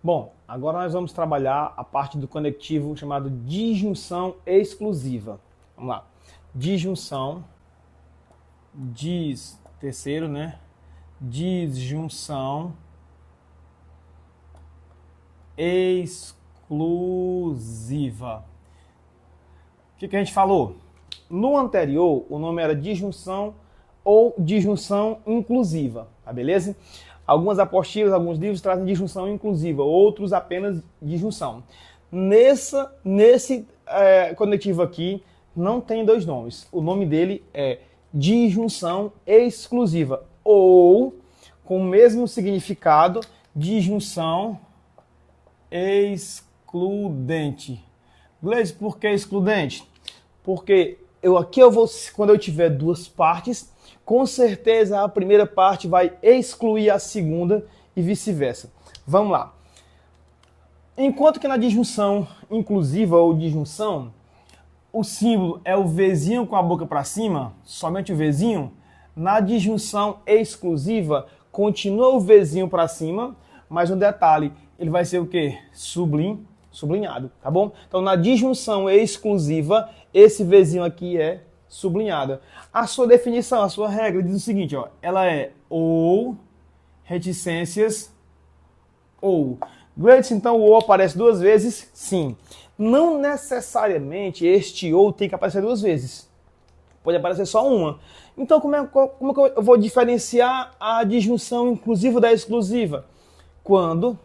Bom, agora nós vamos trabalhar a parte do conectivo chamado disjunção exclusiva. Vamos lá. Disjunção, terceiro, né? Disjunção exclusiva. O que a gente falou? No anterior, o nome era disjunção ou disjunção inclusiva, tá beleza? Algumas apostilas, alguns livros trazem disjunção inclusiva, outros apenas disjunção. Nesse conectivo aqui, não tem dois nomes. O nome dele é disjunção exclusiva, ou, com o mesmo significado, disjunção excludente. Gleice, por que excludente? Porque quando eu tiver duas partes, com certeza a primeira parte vai excluir a segunda e vice-versa. Vamos lá. Enquanto que na disjunção inclusiva ou disjunção, o símbolo é o Vzinho com a boca para cima, somente o Vzinho, na disjunção exclusiva continua o Vzinho para cima, mas um detalhe, ele vai ser o quê? Sublinhado, tá bom? Então, na disjunção exclusiva, esse Vzinho aqui é sublinhado. A sua definição, a sua regra diz o seguinte, ó, ela é ou, reticências, ou. Gleice, então o ou aparece duas vezes? Sim. Não necessariamente este ou tem que aparecer duas vezes. Pode aparecer só uma. Então, como é que eu vou diferenciar a disjunção inclusiva da exclusiva? Quando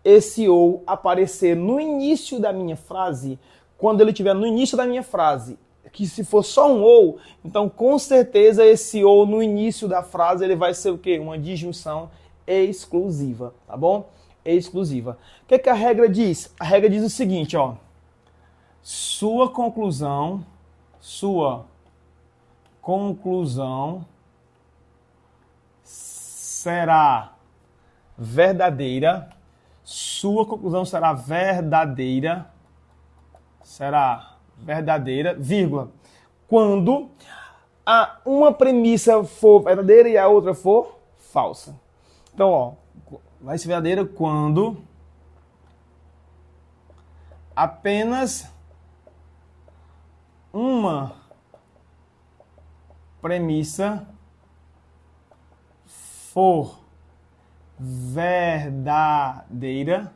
esse ou aparecer no início da minha frase, quando ele estiver no início da minha frase, que se for só um ou, então com certeza esse ou no início da frase ele vai ser o quê? Uma disjunção exclusiva, tá bom? Exclusiva. O que a regra diz? A regra diz o seguinte, ó. Sua conclusão será verdadeira. Sua conclusão será verdadeira, vírgula, quando uma premissa for verdadeira e a outra for falsa. Então, ó, vai ser verdadeira quando apenas uma premissa for verdadeira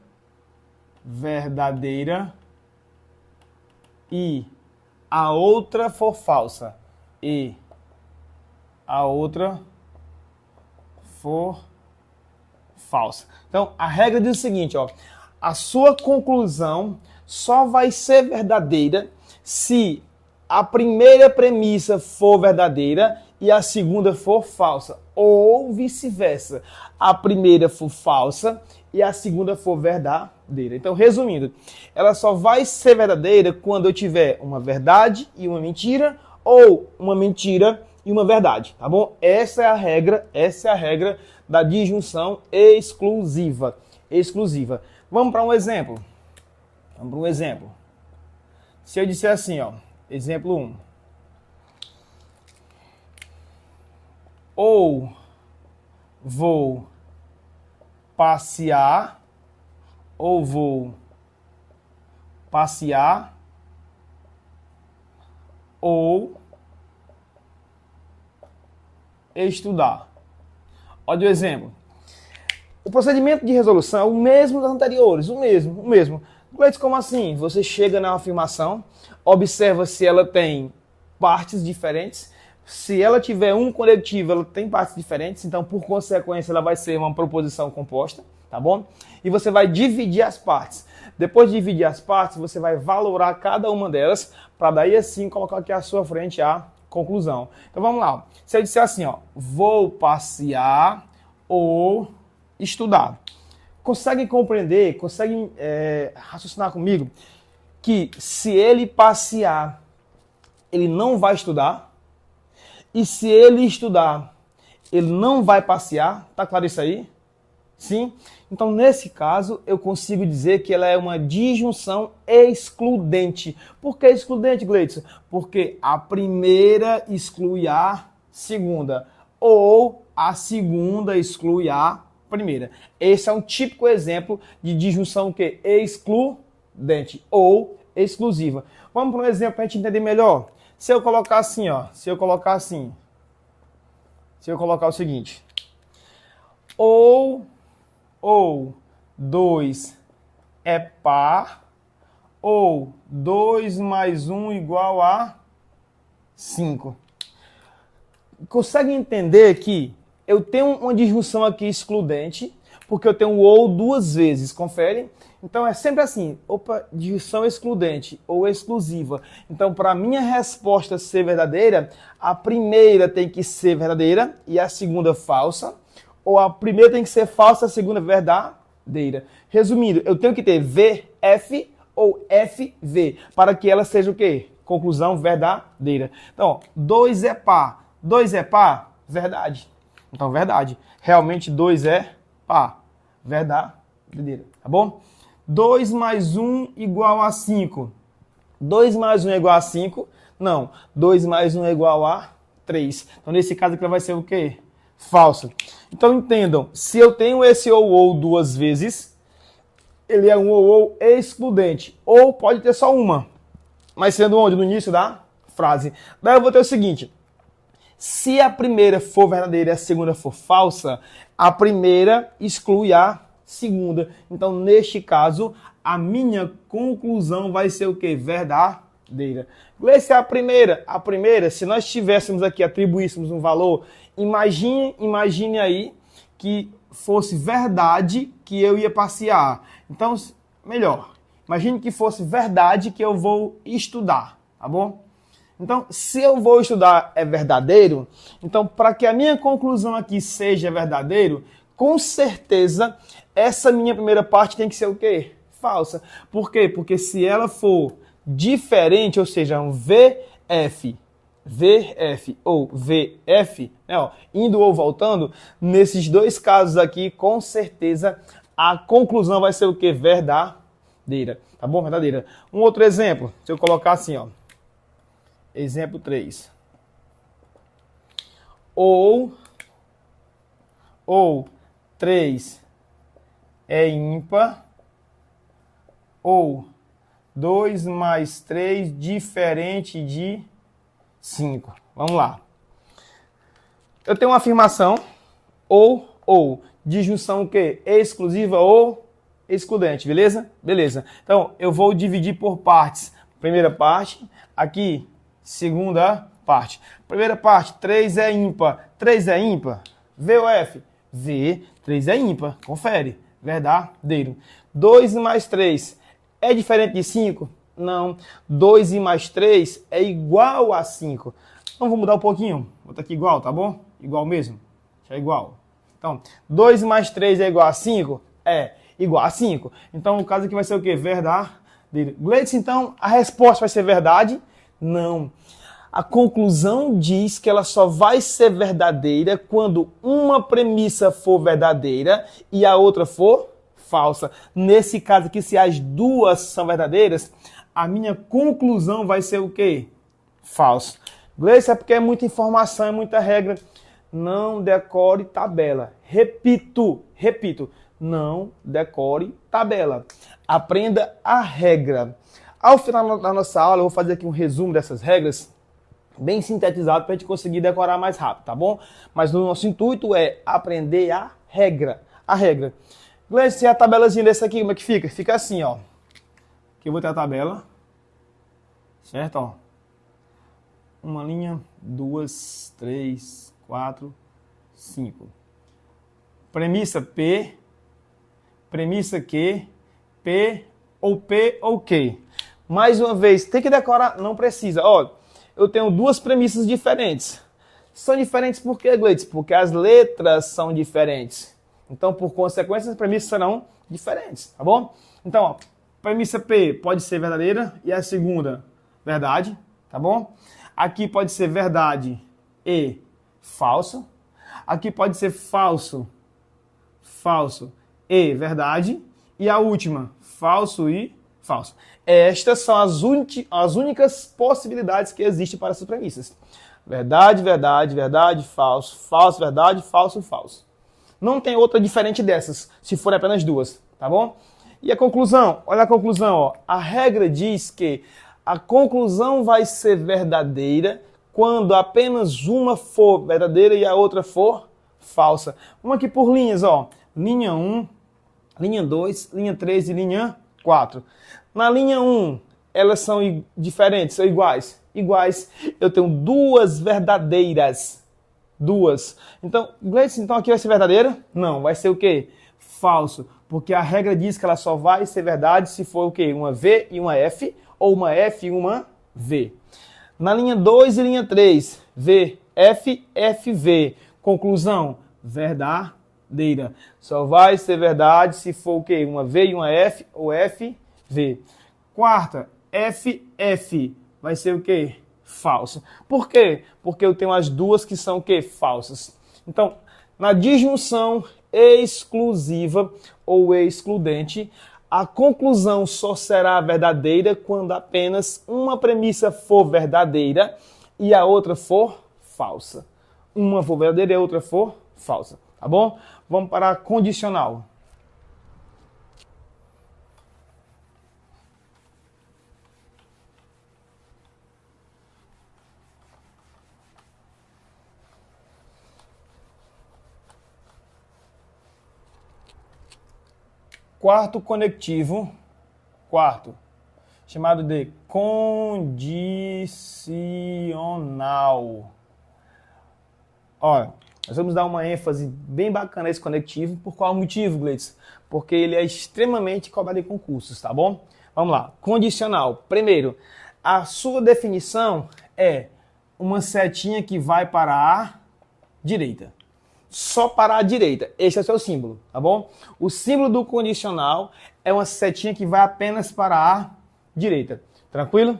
e a outra for falsa. Então, a regra diz o seguinte, ó, a sua conclusão só vai ser verdadeira se a primeira premissa for verdadeira e a segunda for falsa, ou vice-versa. A primeira for falsa e a segunda for verdadeira. Então, resumindo, ela só vai ser verdadeira quando eu tiver uma verdade e uma mentira, ou uma mentira e uma verdade, tá bom? Essa é a regra da disjunção exclusiva. Vamos para um exemplo. Se eu disser assim, ó, exemplo 1. Ou vou passear, ou estudar. Olha o exemplo. O procedimento de resolução é o mesmo dos anteriores, o mesmo. Gleice, como assim? Você chega na afirmação, observa se ela tem partes diferentes. Se ela tiver um conectivo, ela tem partes diferentes, então, por consequência, ela vai ser uma proposição composta, tá bom? E você vai dividir as partes. Depois de dividir as partes, você vai valorar cada uma delas, para daí, assim, colocar aqui à sua frente a conclusão. Então, vamos lá. Se eu disser assim, ó, vou passear ou estudar. Conseguem compreender, conseguem raciocinar comigo que se ele passear, ele não vai estudar? E se ele estudar, ele não vai passear? Tá claro isso aí? Sim? Então, nesse caso, eu consigo dizer que ela é uma disjunção excludente. Por que excludente, Gleidson? Porque a primeira exclui a segunda. Ou a segunda exclui a primeira. Esse é um típico exemplo de disjunção que excludente ou exclusiva. Vamos para um exemplo para a gente entender melhor. Se eu colocar assim, ó, se eu colocar o seguinte, ou 2 é par, ou 2 mais 1 igual a 5. Consegue entender que eu tenho uma disjunção aqui excludente, porque eu tenho o ou duas vezes, confere? Então é sempre assim, opa, disjunção excludente ou exclusiva. Então para a minha resposta ser verdadeira, a primeira tem que ser verdadeira e a segunda falsa, ou a primeira tem que ser falsa, a segunda verdadeira. Resumindo, eu tenho que ter VF ou FV, para que ela seja o quê? Conclusão verdadeira. Então, 2 é par. 2 é par? Verdade. Então, verdade. Realmente, 2 é par. Verdadeira. Tá bom? 2 mais 1 igual a 5. 2 mais 1 é igual a 5? Não. 2 mais 1 é igual a 3. Então, nesse caso aqui vai ser o quê? Falso. Então, entendam. Se eu tenho esse ou duas vezes, ele é um ou excludente. Ou pode ter só uma. Mas sendo onde? No início da frase. Daí eu vou ter o seguinte. Se a primeira for verdadeira e a segunda for falsa, a primeira exclui a segunda. Então, neste caso, a minha conclusão vai ser o quê? Verdadeira. Essa é a primeira. A primeira, se nós tivéssemos aqui, atribuíssemos um valor, imagine aí que fosse verdade que eu ia passear. Então, melhor, imagine que fosse verdade que eu vou estudar, tá bom? Então, se eu vou estudar é verdadeiro, então para que a minha conclusão aqui seja verdadeiro, com certeza essa minha primeira parte tem que ser o quê? Falsa. Por quê? Porque se ela for diferente, ou seja, um VF ou VF, né, ó, indo ou voltando, nesses dois casos aqui, com certeza a conclusão vai ser o quê? Verdadeira. Tá bom? Verdadeira. Um outro exemplo, se eu colocar assim, ó. Exemplo 3. Ou 3 é ímpar, ou 2 mais 3 diferente de 5. Vamos lá. Eu tenho uma afirmação, ou, disjunção o quê? Exclusiva ou excludente, beleza? Beleza. Então, eu vou dividir por partes. Primeira parte, aqui, segunda parte. Primeira parte, 3 é ímpar. 3 é ímpar? V ou F? V, 3 é ímpar. Confere. Verdadeiro. 2 mais 3 é diferente de 5? Não. 2 e mais 3 é igual a 5. Então, vou mudar um pouquinho. Vou botar aqui igual, tá bom? Igual mesmo. É igual. Então, 2 mais 3 é igual a 5? É igual a 5. Então, o caso aqui vai ser o quê? Verdadeiro. Gleitson, então, a resposta vai ser verdade? Não. A conclusão diz que ela só vai ser verdadeira quando uma premissa for verdadeira e a outra for falsa. Nesse caso aqui, se as duas são verdadeiras, a minha conclusão vai ser o quê? Falso. Gleitson, é porque é muita informação, é muita regra. Não decore tabela. Repito, não decore tabela. Aprenda a regra. Ao final da nossa aula, eu vou fazer aqui um resumo dessas regras, bem sintetizado, para a gente conseguir decorar mais rápido, tá bom? Mas o nosso intuito é aprender a regra. A regra. Gleitson, se a tabelazinha dessa aqui, como é que fica? Fica assim, ó. Aqui eu vou ter a tabela. Certo, ó. Uma linha, 2, 3, 4, 5. Premissa P, premissa Q, P ou Q. Mais uma vez, tem que decorar? Não precisa. Ó, eu tenho duas premissas diferentes. São diferentes por quê, Gleitson? Porque as letras são diferentes. Então, por consequência, as premissas serão diferentes, tá bom? Então, ó, premissa P pode ser verdadeira e a segunda, verdade, tá bom? Aqui pode ser verdade e falso. Aqui pode ser falso e verdade. E a última, falso e falso. Estas são as únicas possibilidades que existem para essas premissas. Verdade, verdade, verdade, falso, falso, verdade, falso, falso. Não tem outra diferente dessas, se for apenas duas, tá bom? E a conclusão? Olha a conclusão, ó. A regra diz que a conclusão vai ser verdadeira quando apenas uma for verdadeira e a outra for falsa. Vamos aqui por linhas, ó. Linha 1, linha 2, linha 3 e linha 4. Na linha 1, elas são diferentes, são iguais. Iguais. Eu tenho duas verdadeiras. Duas. Então, Gleice, então aqui vai ser verdadeira? Não, vai ser o quê? Falso. Porque a regra diz que ela só vai ser verdade se for o quê? Uma V e uma F, ou uma F e uma V. Na linha 2 e linha 3, V, F, F, V. Conclusão, verdadeira. Só vai ser verdade se for o quê? Uma V e uma F, ou F, V. Quarta, F, F. Vai ser o quê? Falso. Por quê? Porque eu tenho as duas que são o quê? Falsas. Então, na disjunção exclusiva ou excludente, a conclusão só será verdadeira quando apenas uma premissa for verdadeira e a outra for falsa. Uma for verdadeira e a outra for falsa. Tá bom? Vamos para a condicional. Quarto conectivo, chamado de condicional. Olha, nós vamos dar uma ênfase bem bacana a esse conectivo. Por qual motivo, Gleice? Porque ele é extremamente cobrado em concursos, tá bom? Vamos lá. Condicional. Primeiro, a sua definição é uma setinha que vai para a direita. Só para a direita. Esse é o seu símbolo, tá bom? O símbolo do condicional é uma setinha que vai apenas para a direita. Tranquilo?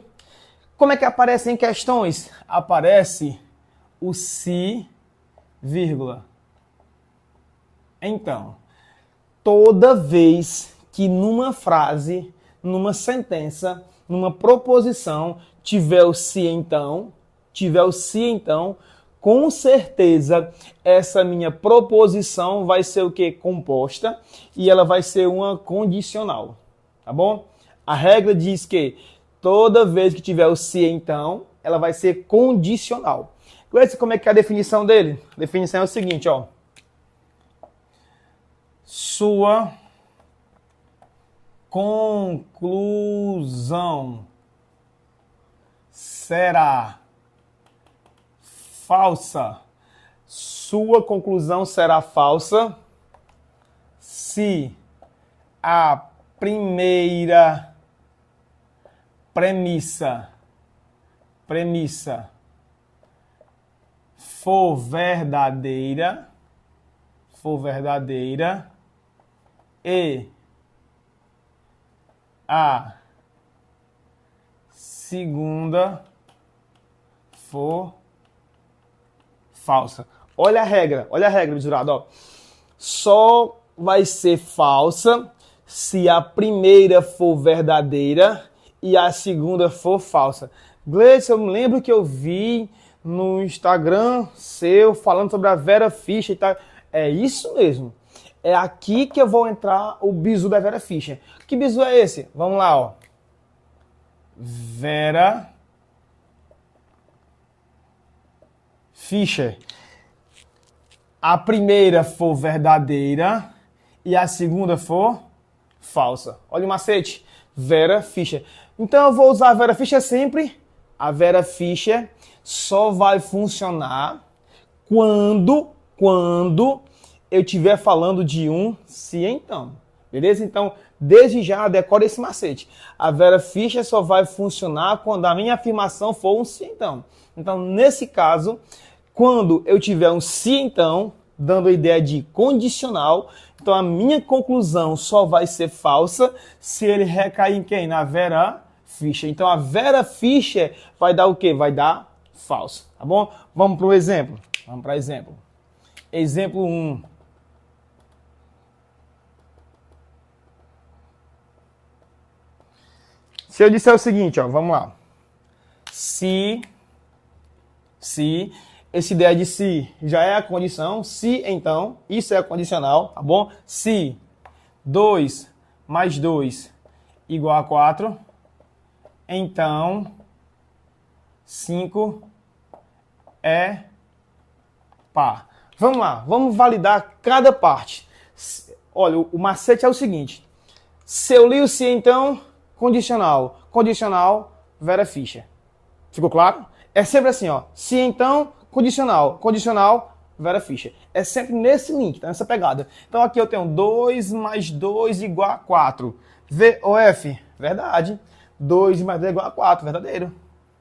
Como é que aparece em questões? Aparece o se, vírgula. Então, toda vez que numa frase, numa sentença, numa proposição, tiver o se então, com certeza essa minha proposição vai ser o que? Composta e ela vai ser uma condicional, tá bom? A regra diz que toda vez que tiver o se então, ela vai ser condicional. Como é que é a definição dele? A definição é o seguinte, ó. Sua conclusão será falsa. Sua conclusão será falsa se a primeira premissa for verdadeira e a segunda for falsa. Olha a regra, misurado, ó. Só vai ser falsa se a primeira for verdadeira e a segunda for falsa. Gleice, eu me lembro que eu vi no Instagram seu falando sobre a Vera Fischer e tal. É isso mesmo. É aqui que eu vou entrar o bizu da Vera Fischer. Que bizu é esse? Vamos lá, ó. Vera Fischer. A primeira for verdadeira e a segunda for falsa. Olha o macete. Vera Fischer. Então eu vou usar a Vera Fischer sempre. A Vera Fischer só vai funcionar quando eu estiver falando de um se então. Beleza? Então, desde já, decore esse macete. A Vera Fischer só vai funcionar quando a minha afirmação for um se então. Então, nesse caso, quando eu tiver um se então, dando a ideia de condicional, então a minha conclusão só vai ser falsa se ele recair em quem? Na Vera Fischer. Então a Vera Fischer vai dar o quê? Vai dar falso, tá bom? Vamos para o exemplo. Vamos para exemplo. Exemplo 1. Se eu disser o seguinte, ó, vamos lá. Se essa ideia de se já é a condição, se então, isso é a condicional, tá bom? Se 2 mais 2 igual a 4, então 5 é par. Vamos lá, vamos validar cada parte. Olha, o macete é o seguinte. Se eu li o se então, condicional. Condicional, Vera Fischer. Ficou claro? É sempre assim, ó. Se então, condicional. Condicional, Vera Fischer. É sempre nesse link, tá? Nessa pegada. Então aqui eu tenho 2 mais 2 igual a 4. V ou F? Verdade. 2 mais 2 igual a 4. Verdadeiro.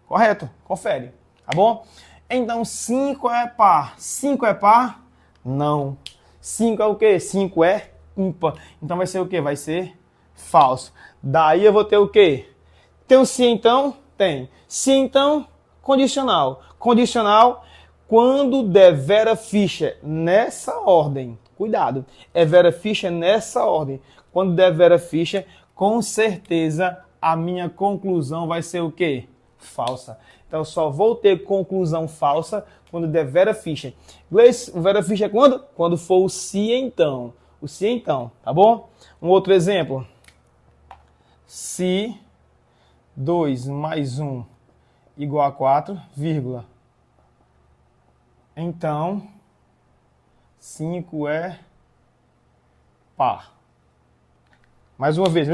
Correto? Confere. Tá bom? Então 5 é par. 5 é par? Não. 5 é o quê? 5 é ímpar. Então vai ser o quê? Vai ser falso. Daí eu vou ter o quê? Tem o se então? Tem. Se então, condicional. Condicional, quando der Vera Fischer nessa ordem. Cuidado. É Vera Fischer nessa ordem. Quando der Vera Fischer, com certeza a minha conclusão vai ser o quê? Falsa. Então eu só vou ter conclusão falsa quando der Vera Fischer. Gleice, o Vera Fischer é quando? Quando for o se então. O se então, tá bom? Um outro exemplo. Se 2 mais 1 igual a 4, vírgula. Então, 5 é par. Mais uma vez,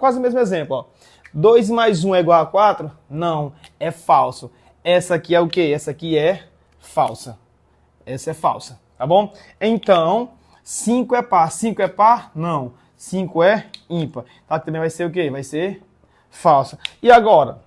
quase o mesmo exemplo. Ó. 2 mais 1 é igual a 4? Não, é falso. Essa aqui é o quê? Essa aqui é falsa. Essa é falsa, tá bom? Então, 5 é par. 5 é par? Não. 5 é ímpar. Tá? Também vai ser o quê? Vai ser falsa. E agora?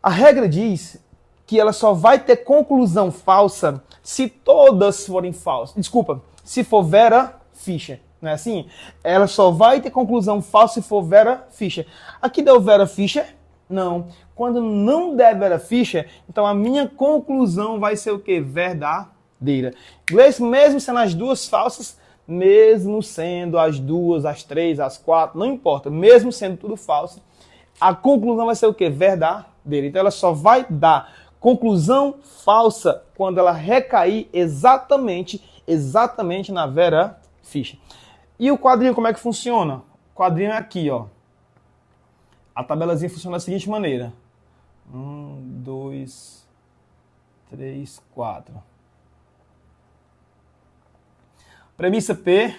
A regra diz que ela só vai ter conclusão falsa se todas forem falsas. Desculpa, se for Vera Fischer. Não é assim? Ela só vai ter conclusão falsa se for Vera Fischer. Aqui deu Vera Fischer? Não. Quando não der Vera Fischer, então a minha conclusão vai ser o quê? Verdadeira. Gleice, mesmo sendo as duas falsas, mesmo sendo as duas, as três, as quatro, não importa. Mesmo sendo tudo falso, a conclusão vai ser o quê? Verdadeira. Então ela só vai dar conclusão falsa quando ela recair exatamente na Vera Fischer. E o quadrinho como é que funciona? O quadrinho é aqui, ó. A tabelazinha funciona da seguinte maneira. 1, 2, 3, 4. Premissa P,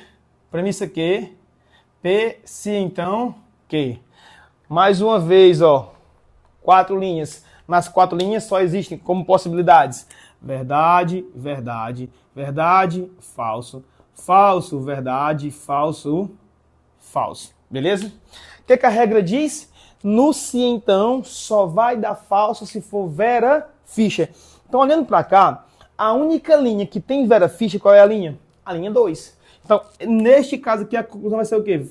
premissa Q, P, se então, Q. Mais uma vez, ó. 4 linhas. Nas 4 linhas só existem como possibilidades. Verdade, verdade, verdade, falso. Falso, verdade, falso, falso. Beleza? O que a regra diz? No se então só vai dar falso se for Vera Fischer. Então, olhando para cá, a única linha que tem Vera Fischer, qual é a linha? A linha 2. Então, neste caso aqui, a conclusão vai ser o quê?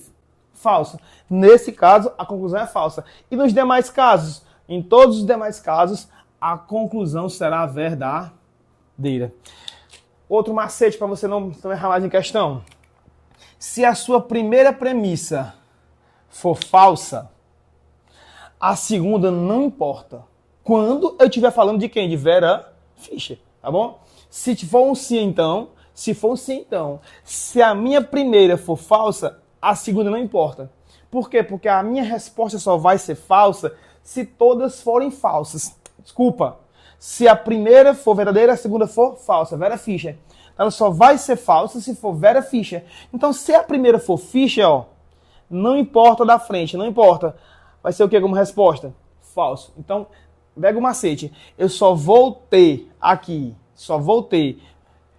Falsa. Nesse caso, a conclusão é falsa. E nos demais casos? Em todos os demais casos, a conclusão será verdadeira. Outro macete para você não errar mais em questão. Se a sua primeira premissa for falsa, a segunda não importa. Quando eu estiver falando de quem? De Vera Fischer, tá bom? Se for um sim então, se a minha primeira for falsa, a segunda não importa. Por quê? Porque a minha resposta só vai ser falsa se todas forem falsas. Desculpa. Se a primeira for verdadeira, a segunda for falsa. Vera Fischer. Ela só vai ser falsa se for Vera Fischer. Então, se a primeira for Fischer, ó, não importa da frente, não importa. Vai ser o que como resposta? Falso. Então, pega o macete. Eu só vou ter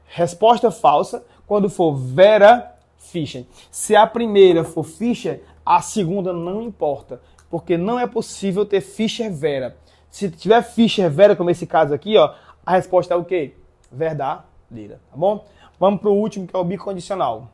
resposta falsa quando for Vera Fischer. Se a primeira for Fischer, a segunda não importa. Porque não é possível ter Fischer Vera. Se tiver Fischer Vera, como esse caso aqui, ó, a resposta é o quê? Verdadeira, tá bom? Vamos para o último, que é o bicondicional.